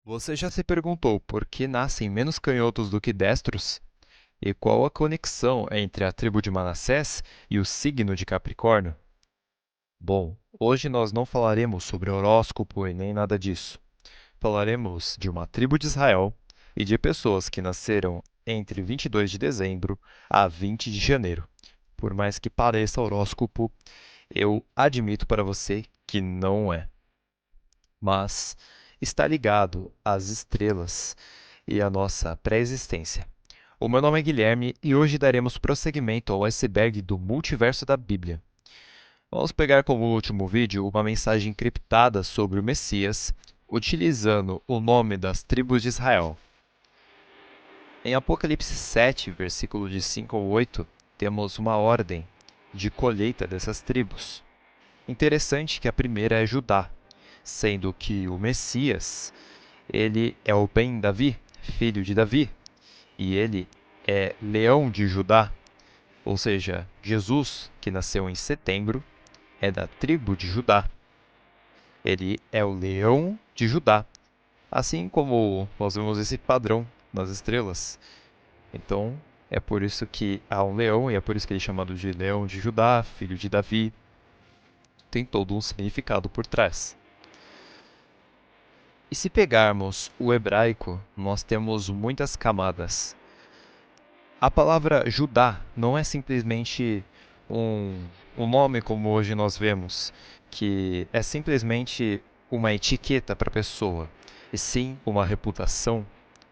Você já se perguntou por que nascem menos canhotos do que destros? E qual a conexão entre a tribo de Manassés e o signo de Capricórnio? Bom, hoje nós não falaremos sobre horóscopo e nem nada disso. Falaremos de uma tribo de Israel e de pessoas que nasceram entre 22 de dezembro a 20 de janeiro. Por mais que pareça horóscopo, eu admito para você que não é, mas está ligado às estrelas e à nossa pré-existência. O meu nome é Guilherme e hoje daremos prosseguimento ao iceberg do multiverso da Bíblia. Vamos pegar como último vídeo uma mensagem encriptada sobre o Messias, utilizando o nome das tribos de Israel. Em Apocalipse 7, versículos de 5 ao 8, temos uma ordem de colheita dessas tribos. Interessante que a primeira é Judá, sendo que o Messias, ele é o Ben Davi, filho de Davi, e ele é Leão de Judá, ou seja, Jesus, que nasceu em setembro, é da tribo de Judá. Ele é o Leão de Judá, assim como nós vemos esse padrão nas estrelas. Então, é por isso que há um leão, e é por isso que ele é chamado de Leão de Judá, filho de Davi. Tem todo um significado por trás. E se pegarmos o hebraico, nós temos muitas camadas. A palavra Judá não é simplesmente um nome como hoje nós vemos, que é simplesmente uma etiqueta para a pessoa, e sim uma reputação,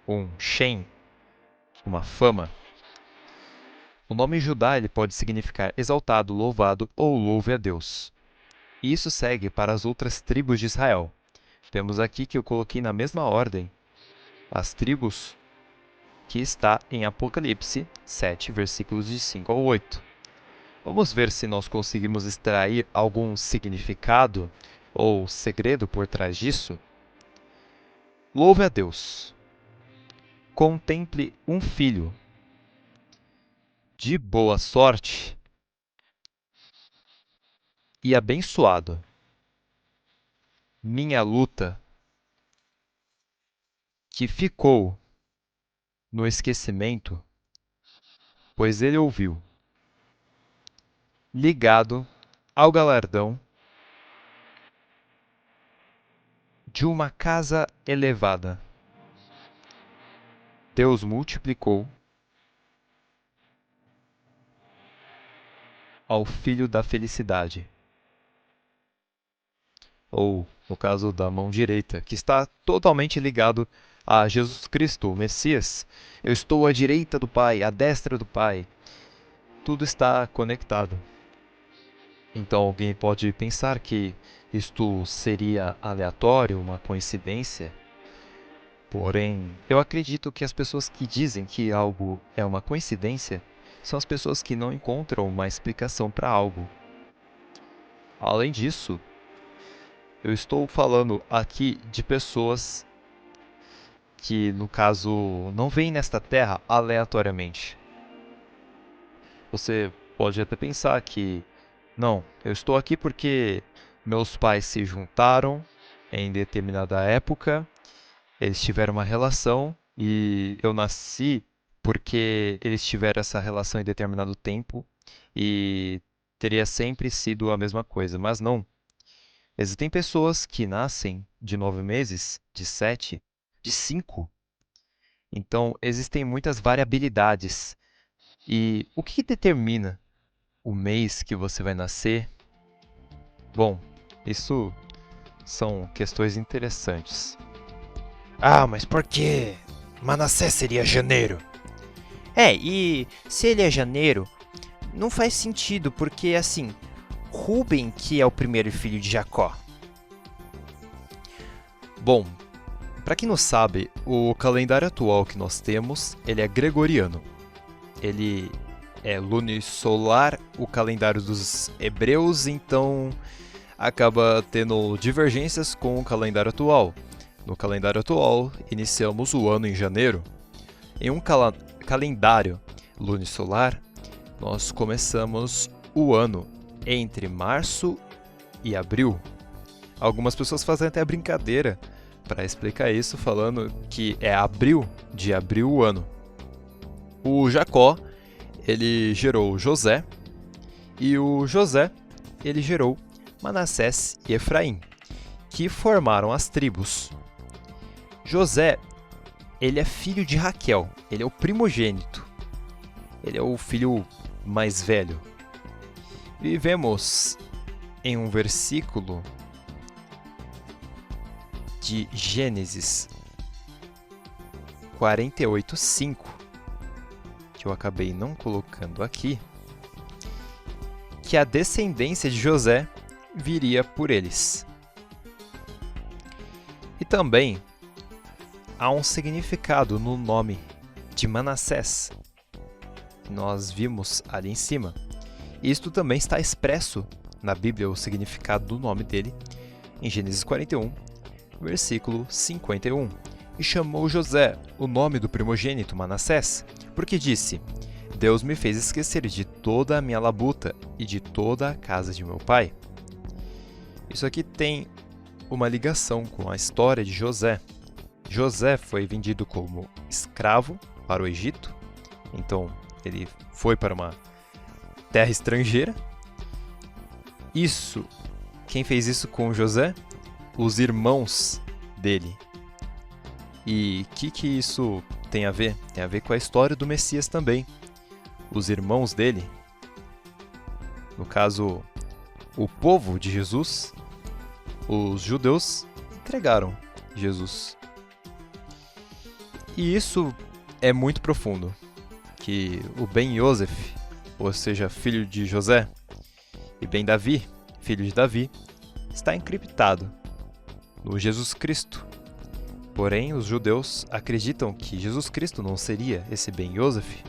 um shem, uma fama. O nome Judá ele pode significar exaltado, louvado ou louve a Deus. E isso segue para as outras tribos de Israel. Temos aqui que eu coloquei na mesma ordem as tribos que está em Apocalipse 7, versículos de 5 ao 8. Vamos ver se nós conseguimos extrair algum significado ou segredo por trás disso? Louve a Deus. Contemple um filho de boa sorte e abençoado. Minha luta que ficou no esquecimento, pois ele ouviu. Ligado ao galardão de uma casa elevada. Deus multiplicou ao filho da felicidade. Ou, no caso da mão direita, que está totalmente ligado a Jesus Cristo, o Messias. Eu estou à direita do Pai, à destra do Pai. Tudo está conectado. Então alguém pode pensar que isto seria aleatório, uma coincidência. Porém, eu acredito que as pessoas que dizem que algo é uma coincidência são as pessoas que não encontram uma explicação para algo. Além disso, eu estou falando aqui de pessoas que, no caso, não vêm nesta terra aleatoriamente. Você pode até pensar que, não, eu estou aqui porque meus pais se juntaram em determinada época, eles tiveram uma relação e eu nasci porque eles tiveram essa relação em determinado tempo e teria sempre sido a mesma coisa, mas não. Existem pessoas que nascem de 9 meses, de 7, de 5. Então, existem muitas variabilidades. E o que determina o mês que você vai nascer? Bom, isso são questões interessantes. Ah, mas por que Manassés seria janeiro? E se ele é janeiro, não faz sentido, porque assim, Ruben que é o primeiro filho de Jacó. Bom, para quem não sabe, o calendário atual que nós temos, ele é gregoriano. Ele é lunisolar, o calendário dos hebreus, então acaba tendo divergências com o calendário atual. No calendário atual, iniciamos o ano em janeiro. Em um calendário lunisolar, nós começamos o ano entre março e abril. Algumas pessoas fazem até brincadeira para explicar isso falando que é abril, de abril o ano. O Jacó, ele gerou José, e o José, ele gerou Manassés e Efraim, que formaram as tribos. José, ele é filho de Raquel, ele é o primogênito, ele é o filho mais velho. E vemos em um versículo de Gênesis 48:5, que eu acabei não colocando aqui, que a descendência de José viria por eles. E também há um significado no nome de Manassés, que nós vimos ali em cima. Isto também está expresso na Bíblia, o significado do nome dele, em Gênesis 41, versículo 51. E chamou José o nome do primogênito Manassés, porque disse: Deus me fez esquecer de toda a minha labuta e de toda a casa de meu pai. Isso aqui tem uma ligação com a história de José. José foi vendido como escravo para o Egito, então ele foi para uma terra estrangeira. Quem fez isso com José? Os irmãos dele. E o que isso tem a ver? Tem a ver com a história do Messias também. Os irmãos dele, no caso, o povo de Jesus, os judeus, entregaram Jesus. E isso é muito profundo, que o Ben Yosef, ou seja, filho de José, e Ben Davi, filho de Davi, está encriptado no Jesus Cristo. Porém, os judeus acreditam que Jesus Cristo não seria esse Ben Yosef,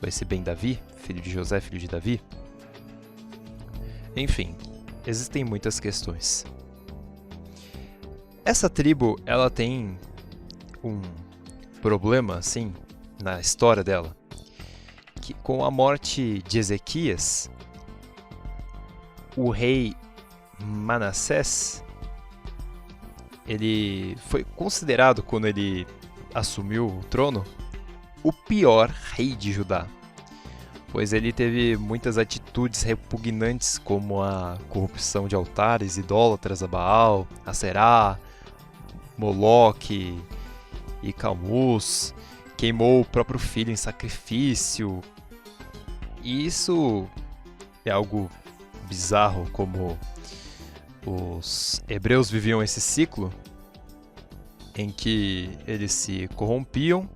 ou esse Ben Davi, filho de José, filho de Davi. Enfim, existem muitas questões. Essa tribo, ela tem um problema, assim, na história dela, que com a morte de Ezequias, o rei Manassés, ele foi considerado, quando ele assumiu o trono, o pior rei de Judá, pois ele teve muitas atitudes repugnantes, como a corrupção de altares idólatras a Baal, a Será, Moloque e Calmus, queimou o próprio filho em sacrifício. E isso é algo bizarro, como os hebreus viviam esse ciclo em que eles se corrompiam,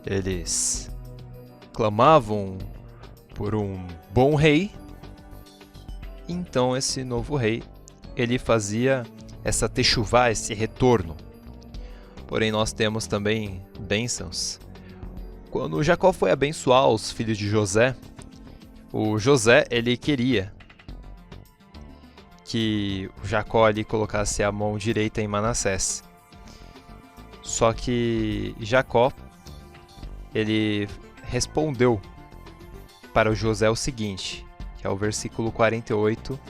eles clamavam por um bom rei, então esse novo rei, ele fazia essa techuvá, esse retorno. Porém, nós temos também bênçãos. Quando Jacó foi abençoar os filhos de José, o José, ele queria que o Jacó ali colocasse a mão direita em Manassés. Só que Jacó, ele respondeu para o José o seguinte, que é o versículo 48,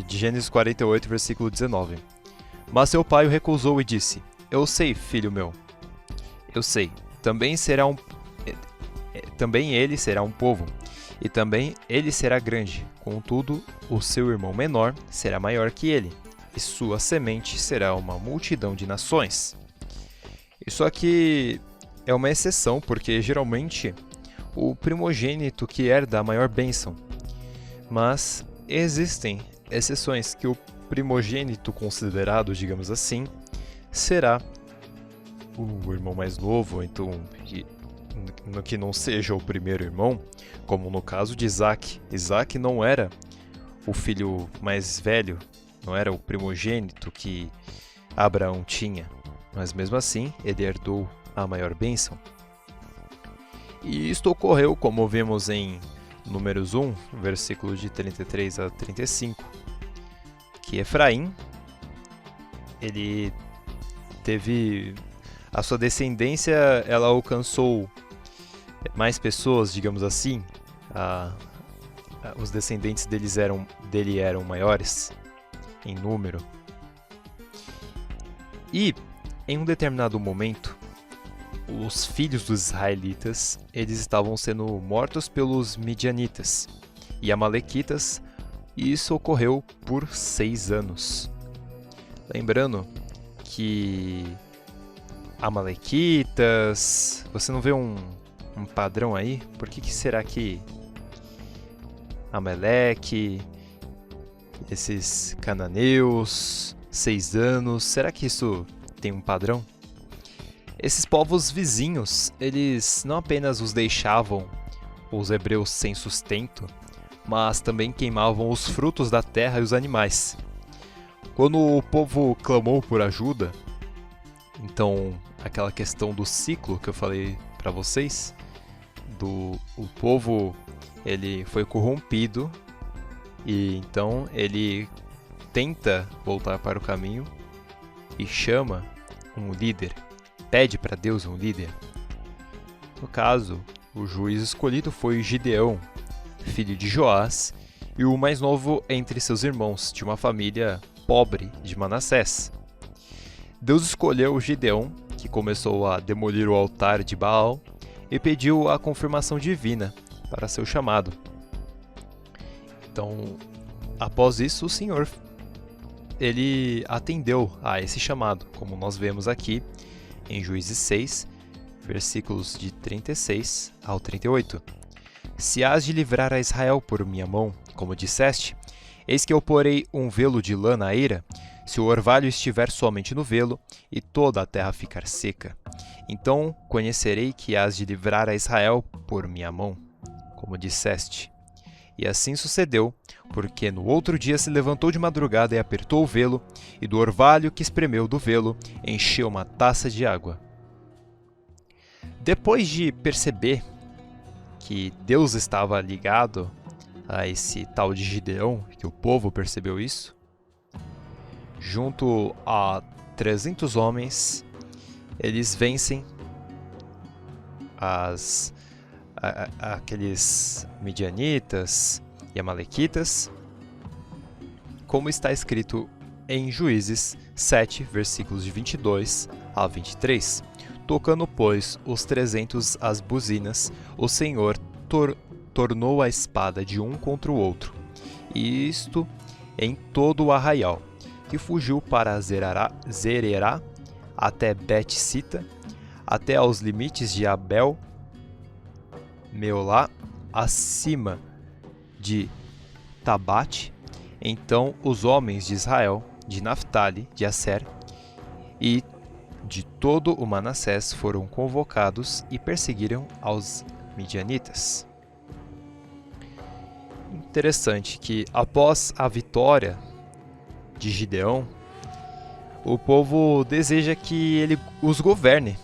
de Gênesis 48, versículo 19. Mas seu pai o recusou e disse: Eu sei, filho meu, eu sei, também ele será um povo, e também ele será grande. Contudo, o seu irmão menor será maior que ele, e sua semente será uma multidão de nações. Isso aqui é uma exceção, porque geralmente o primogênito que herda a maior bênção. Mas existem exceções que o primogênito considerado, digamos assim, será o irmão mais novo, então que não seja o primeiro irmão, como no caso de Isaac. Isaac não era o filho mais velho, não era o primogênito que Abraão tinha, mas mesmo assim ele herdou a maior bênção. E isto ocorreu, como vimos em Números 1, versículos de 33 a 35, que Efraim, ele teve a sua descendência, ela alcançou mais pessoas, digamos assim. Os descendentes dele eram maiores em número. E, em um determinado momento, os filhos dos israelitas, eles estavam sendo mortos pelos midianitas e amalequitas, e isso ocorreu por 6 anos. Lembrando que amalequitas, você não vê um padrão aí? Por que será que Amaleque, esses cananeus, 6 anos, será que isso tem um padrão? Esses povos vizinhos, eles não apenas os deixavam, os hebreus, sem sustento, mas também queimavam os frutos da terra e os animais. Quando o povo clamou por ajuda, então aquela questão do ciclo que eu falei para vocês, o povo ele foi corrompido e então ele tenta voltar para o caminho e chama um líder, pede para Deus um líder. No caso, o juiz escolhido foi Gideão, filho de Joás, e o mais novo entre seus irmãos, de uma família pobre de Manassés. Deus escolheu Gideão, que começou a demolir o altar de Baal, e pediu a confirmação divina para seu chamado. Então, após isso, o Senhor ele atendeu a esse chamado, como nós vemos aqui em Juízes 6, versículos de 36 ao 38. Se hás de livrar a Israel por minha mão, como disseste, eis que eu porei um velo de lã na eira, se o orvalho estiver somente no velo, e toda a terra ficar seca. Então conhecerei que hás de livrar a Israel por minha mão, como disseste. E assim sucedeu, porque no outro dia se levantou de madrugada e apertou o velo, e do orvalho que espremeu do velo, encheu uma taça de água. Depois de perceber que Deus estava ligado a esse tal de Gideão, que o povo percebeu isso, junto a 300 homens, eles vencem aqueles midianitas e amalequitas, como está escrito em Juízes 7, versículos de 22 a 23. Tocando, pois, os 300 as buzinas, o Senhor tornou a espada de um contra o outro, e isto em todo o arraial, que fugiu para Zererá, até Bet-Sita, até aos limites de Abel, Meolá, acima de Tabate. Então os homens de Israel, de Naphtali, de Asser e de todo o Manassés foram convocados e perseguiram aos midianitas. Interessante que após a vitória de Gideão, o povo deseja que ele os governe.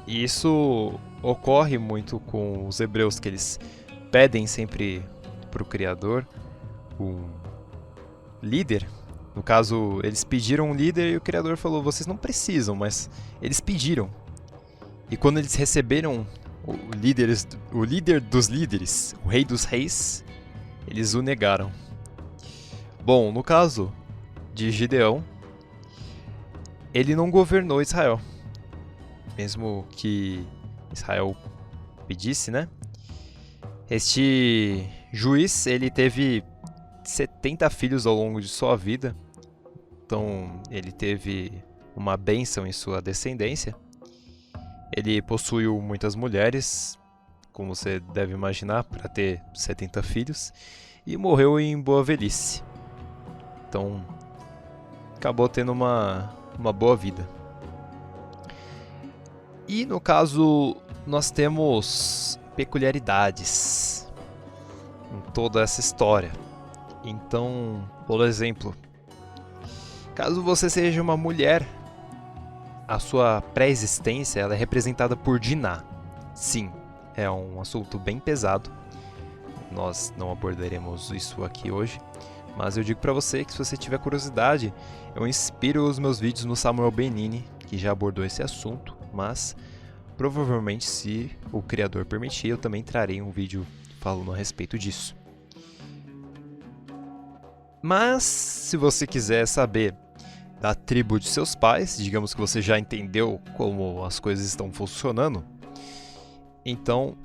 E isso ocorre muito com os hebreus, que eles pedem sempre para o Criador um líder. No caso, eles pediram um líder e o Criador falou, vocês não precisam, mas eles pediram. E quando eles receberam o líder dos líderes, o rei dos reis, eles o negaram. Bom, no caso de Gideão, ele não governou Israel. Mesmo que Israel pedisse, né? Este juiz, ele teve 70 filhos ao longo de sua vida. Então, ele teve uma bênção em sua descendência. Ele possuiu muitas mulheres, como você deve imaginar, para ter 70 filhos. E morreu em boa velhice. Então, acabou tendo uma boa vida. E no caso, nós temos peculiaridades em toda essa história. Então, por exemplo, caso você seja uma mulher, a sua pré-existência ela é representada por Diná. Sim, é um assunto bem pesado. Nós não abordaremos isso aqui hoje. Mas eu digo pra você que se você tiver curiosidade, eu inspiro os meus vídeos no Samuel Benini, que já abordou esse assunto, mas provavelmente, se o criador permitir, eu também trarei um vídeo falando a respeito disso. Mas, se você quiser saber da tribo de seus pais, digamos que você já entendeu como as coisas estão funcionando, então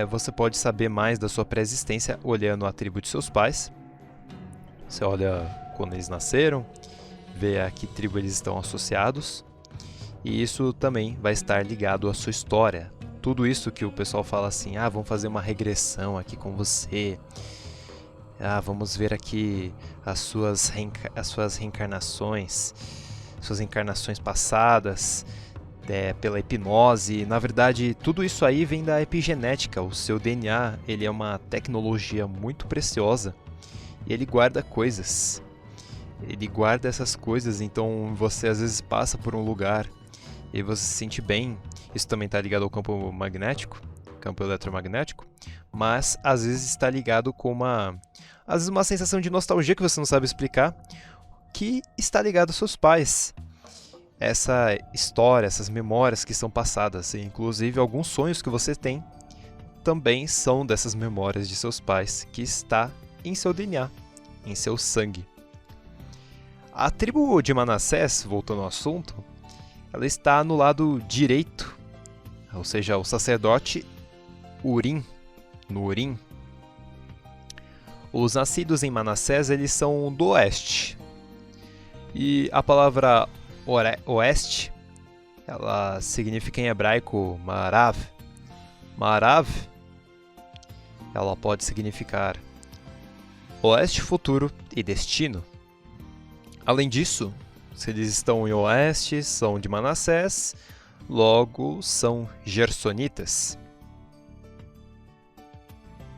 você pode saber mais da sua pré-existência olhando a tribo de seus pais. Você olha quando eles nasceram, vê a que tribo eles estão associados, e isso também vai estar ligado à sua história. Tudo isso que o pessoal fala assim, vamos fazer uma regressão aqui com você, vamos ver aqui as suas reencarnações, suas encarnações passadas, pela hipnose. Na verdade, tudo isso aí vem da epigenética. O seu DNA, ele é uma tecnologia muito preciosa e ele guarda coisas. Ele guarda essas coisas, então você às vezes passa por um lugar e você se sente bem. Isso também está ligado ao campo magnético, campo eletromagnético, mas às vezes está ligado com às vezes uma sensação de nostalgia que você não sabe explicar, que está ligado aos seus pais. Essa história, essas memórias que são passadas, e inclusive alguns sonhos que você tem, também são dessas memórias de seus pais, que está em seu DNA, em seu sangue. A tribo de Manassés, voltando ao assunto, ela está no lado direito, ou seja, o sacerdote Urim, no Urim. Os nascidos em Manassés, eles são do oeste. E a palavra oeste, ela significa em hebraico Marav. Marav, ela pode significar oeste, futuro e destino. Além disso, se eles estão em oeste, são de Manassés, logo são gersonitas.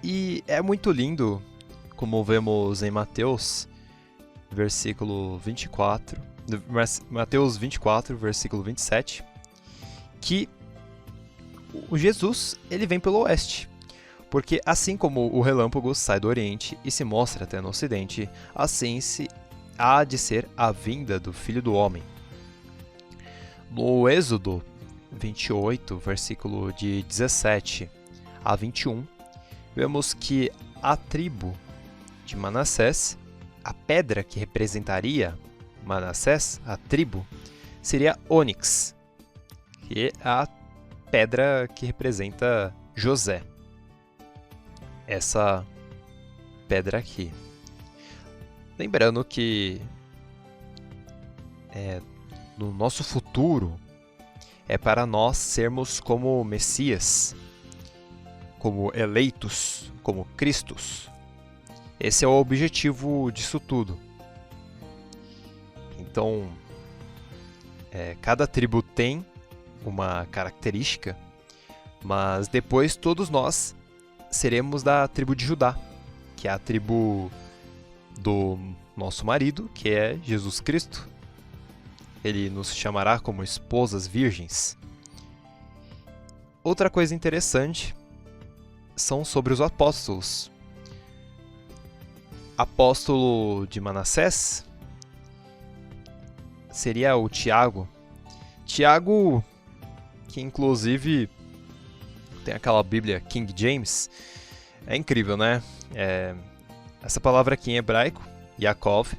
E é muito lindo, como vemos em Mateus, versículo 24, Mateus 24, versículo 27, que o Jesus, ele vem pelo oeste. Porque assim como o relâmpago sai do oriente e se mostra até no ocidente, assim há de ser a vinda do Filho do Homem. No Êxodo 28, versículo de 17 a 21, vemos que a tribo de Manassés, a pedra que representaria Manassés, a tribo, seria ônix, que é a pedra que representa José. Essa pedra aqui. Lembrando que no nosso futuro é para nós sermos como Messias, como eleitos, como Cristos. Esse é o objetivo disso tudo. Então, cada tribo tem uma característica, mas depois todos nós seremos da tribo de Judá, que é a tribo do nosso marido, que é Jesus Cristo. Ele nos chamará como esposas virgens. Outra coisa interessante são sobre os apóstolos. Apóstolo de Manassés seria o Tiago. Tiago, que inclusive tem aquela Bíblia King James, é incrível, né? Essa palavra aqui em hebraico, Yaakov,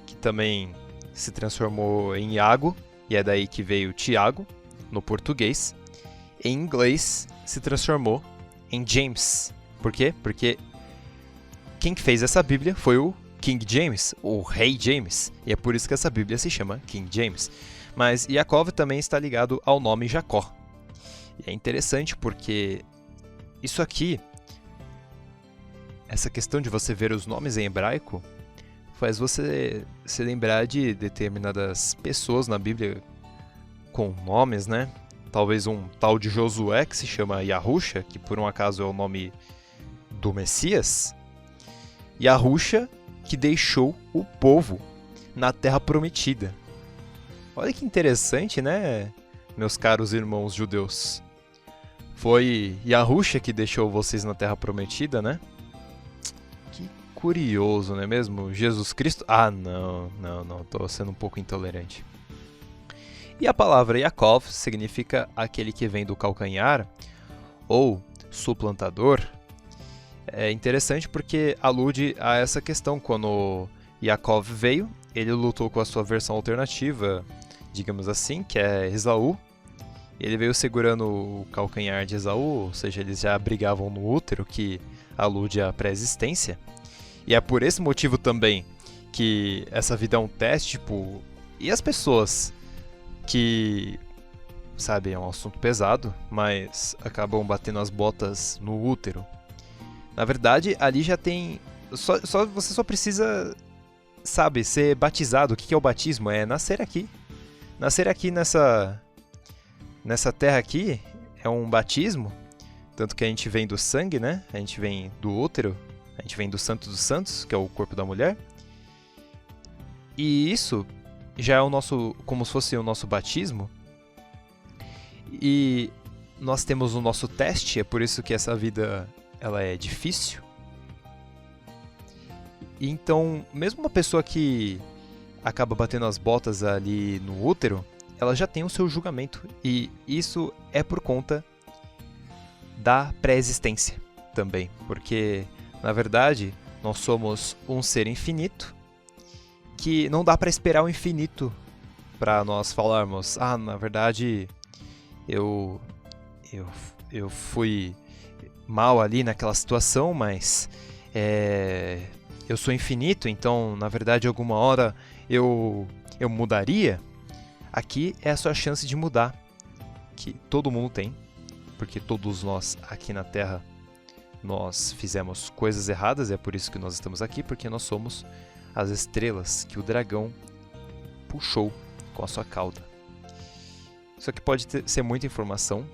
que também se transformou em Iago, e é daí que veio Tiago, no português. Em inglês, se transformou em James. Por quê? Porque quem fez essa Bíblia foi o King James, o Rei James, e é por isso que essa Bíblia se chama King James. Mas Yaakov também está ligado ao nome Jacó. E é interessante porque isso aqui, essa questão de você ver os nomes em hebraico, faz você se lembrar de determinadas pessoas na Bíblia com nomes, né? Talvez um tal de Josué, que se chama Yahusha, que por um acaso é o nome do Messias. Yahusha, que deixou o povo na Terra Prometida. Olha que interessante, né, meus caros irmãos judeus? Foi Yahusha que deixou vocês na Terra Prometida, né? Que curioso, não é mesmo? Jesus Cristo? Não, tô sendo um pouco intolerante. E a palavra Yaakov significa aquele que vem do calcanhar, ou suplantador. É interessante porque alude a essa questão quando Yaakov veio, ele lutou com a sua versão alternativa, digamos assim, que é Esaú. Ele veio segurando o calcanhar de Esaú, ou seja, eles já brigavam no útero, que alude à pré-existência. E é por esse motivo também que essa vida é um teste, tipo... E as pessoas que, sabe, é um assunto pesado, mas acabam batendo as botas no útero. Na verdade, ali já tem... você só precisa, sabe, ser batizado. O que é o batismo? É nascer aqui. Nascer aqui nessa terra aqui é um batismo. Tanto que a gente vem do sangue, né? A gente vem do útero. A gente vem do Santo dos Santos, que é o corpo da mulher. E isso já é o nosso, como se fosse o nosso batismo. E nós temos o nosso teste, é por isso que essa vida ela é difícil. E então, mesmo uma pessoa que acaba batendo as botas ali no útero, ela já tem o seu julgamento. E isso é por conta da pré-existência também. Porque, na verdade, nós somos um ser infinito que não dá para esperar o infinito para nós falarmos, na verdade, eu fui mal ali naquela situação, mas eu sou infinito, então, na verdade, alguma hora eu mudaria. Aqui é a sua chance de mudar, que todo mundo tem, porque todos nós aqui na Terra, nós fizemos coisas erradas, é por isso que nós estamos aqui, porque nós somos as estrelas que o dragão puxou com a sua cauda. Isso aqui pode ser muita informação,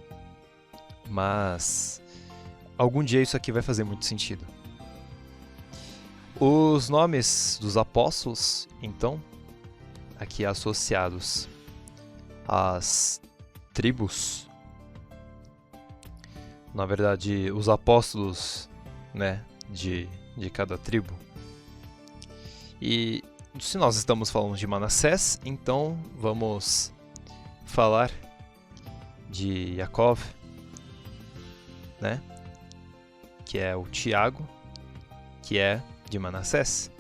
mas algum dia isso aqui vai fazer muito sentido. Os nomes dos apóstolos, então, aqui associados às tribos, na verdade, os apóstolos, né, de cada tribo. E se nós estamos falando de Manassés, então vamos falar de Yaakov, né? Que é o Tiago, que é de Manassés.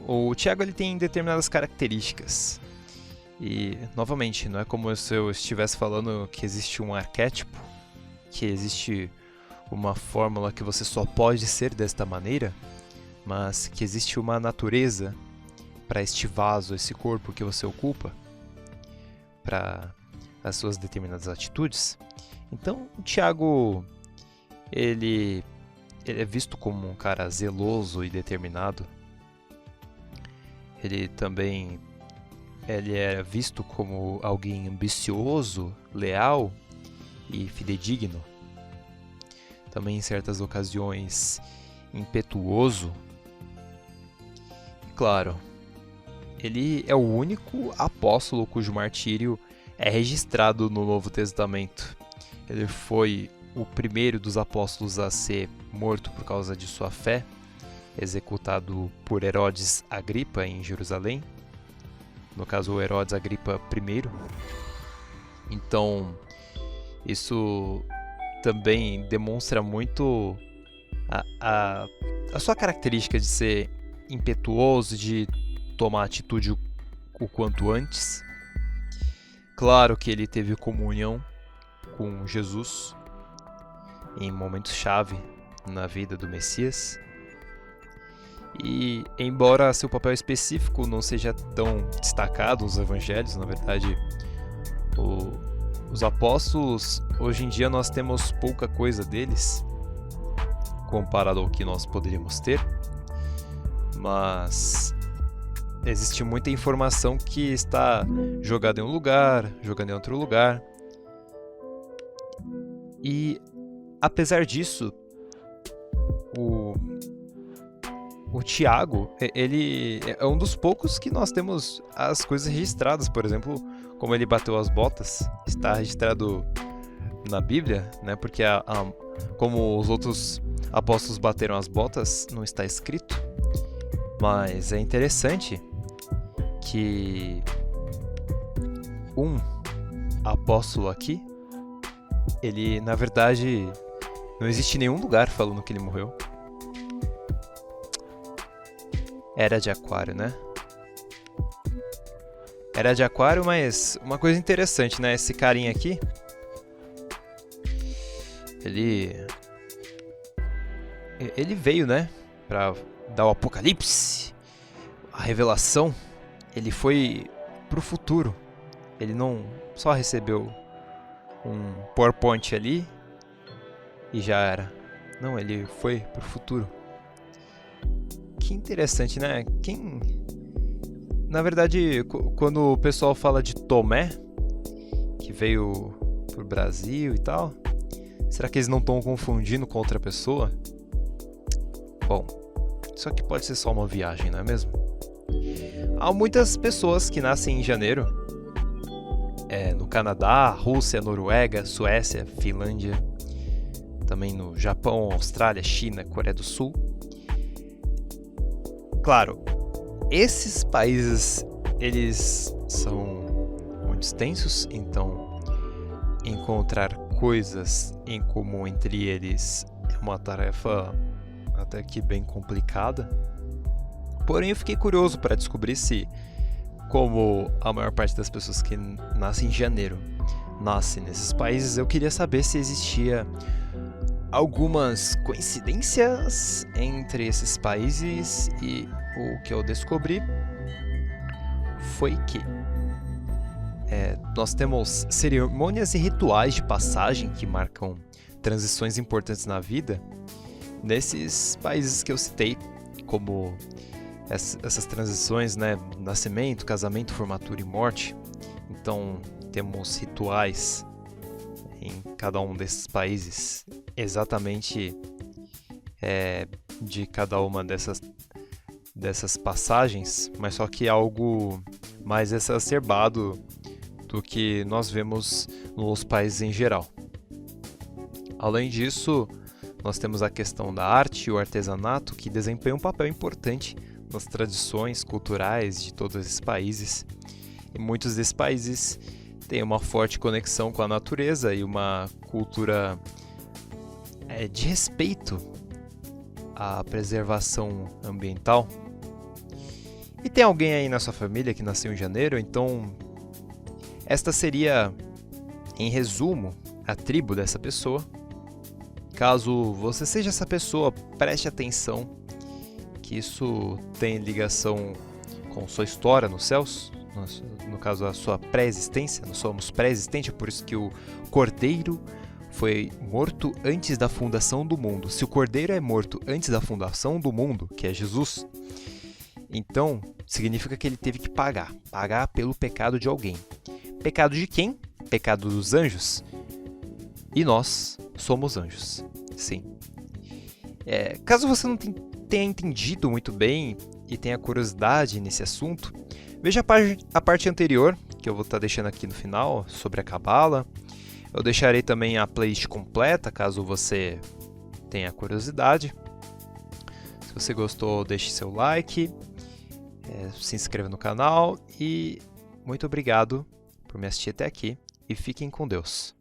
O Tiago ele tem determinadas características. E, novamente, não é como se eu estivesse falando que existe um arquétipo, que existe uma fórmula que você só pode ser desta maneira, mas que existe uma natureza para este vaso, esse corpo que você ocupa, para as suas determinadas atitudes. Então, o Tiago, ele é visto como um cara zeloso e determinado. Ele também é visto como alguém ambicioso, leal e fidedigno. Também, em certas ocasiões, impetuoso. Claro, ele é o único apóstolo cujo martírio é registrado no Novo Testamento. Ele foi o primeiro dos apóstolos a ser morto por causa de sua fé, executado por Herodes Agripa em Jerusalém. No caso, Herodes Agripa I. Então, isso também demonstra muito a sua característica de ser impetuoso, de tomar atitude o quanto antes. Claro que ele teve comunhão com Jesus em momentos-chave na vida do Messias. E, embora seu papel específico não seja tão destacado nos evangelhos, na verdade, os apóstolos, hoje em dia nós temos pouca coisa deles, comparado ao que nós poderíamos ter, mas existe muita informação que está jogada em um lugar, jogada em outro lugar. E, apesar disso, o Tiago, ele é um dos poucos que nós temos as coisas registradas. Por exemplo, como ele bateu as botas, está registrado na Bíblia, né? Porque como os outros apóstolos bateram as botas, não está escrito. Mas é interessante que um apóstolo aqui, ele, na verdade, não existe nenhum lugar falando que ele morreu. Era de Aquário, né? Era de Aquário, mas uma coisa interessante, né? Esse carinha aqui, ele veio, né, pra dar o apocalipse, a revelação. Ele foi pro futuro. Ele não só recebeu um PowerPoint ali e já era. Não, ele foi pro futuro. Que interessante, né? Na verdade, quando o pessoal fala de Tomé, que veio pro Brasil e tal, será que eles não estão confundindo com outra pessoa? Bom, isso aqui pode ser só uma viagem, não é mesmo? Há muitas pessoas que nascem em janeiro. No Canadá, Rússia, Noruega, Suécia, Finlândia, também no Japão, Austrália, China, Coreia do Sul. Claro, esses países, eles são muito extensos, então encontrar coisas em comum entre eles é uma tarefa até que bem complicada. Porém, eu fiquei curioso para descobrir se, como a maior parte das pessoas que nascem em janeiro nascem nesses países, eu queria saber se existia algumas coincidências entre esses países, e o que eu descobri foi que nós temos cerimônias e rituais de passagem que marcam transições importantes na vida nesses países que eu citei, como essas transições, né? Nascimento, casamento, formatura e morte. Então temos rituais em cada um desses países, exatamente de cada uma dessas passagens, mas só que algo mais exacerbado do que nós vemos nos países em geral. Além disso, nós temos a questão da arte e o artesanato, que desempenham um papel importante nas tradições culturais de todos esses países. E muitos desses países têm uma forte conexão com a natureza e uma cultura de respeito à preservação ambiental. E tem alguém aí na sua família que nasceu em janeiro? Então, esta seria, em resumo, a tribo dessa pessoa. Caso você seja essa pessoa, preste atenção que isso tem ligação com sua história nos céus, no caso a sua pré-existência. Nós somos pré-existentes, é por isso que o Cordeiro foi morto antes da fundação do mundo. Se o Cordeiro é morto antes da fundação do mundo, que é Jesus, então significa que ele teve que pagar pelo pecado de alguém. Pecado de quem? Pecado dos anjos. E nós somos anjos, sim. Caso você não tenha entendido muito bem e tenha curiosidade nesse assunto, veja a parte anterior, que eu vou estar deixando aqui no final, sobre a Cabala. Eu deixarei também a playlist completa, caso você tenha curiosidade. Se você gostou, deixe seu like, se inscreva no canal e muito obrigado por me assistir até aqui e fiquem com Deus.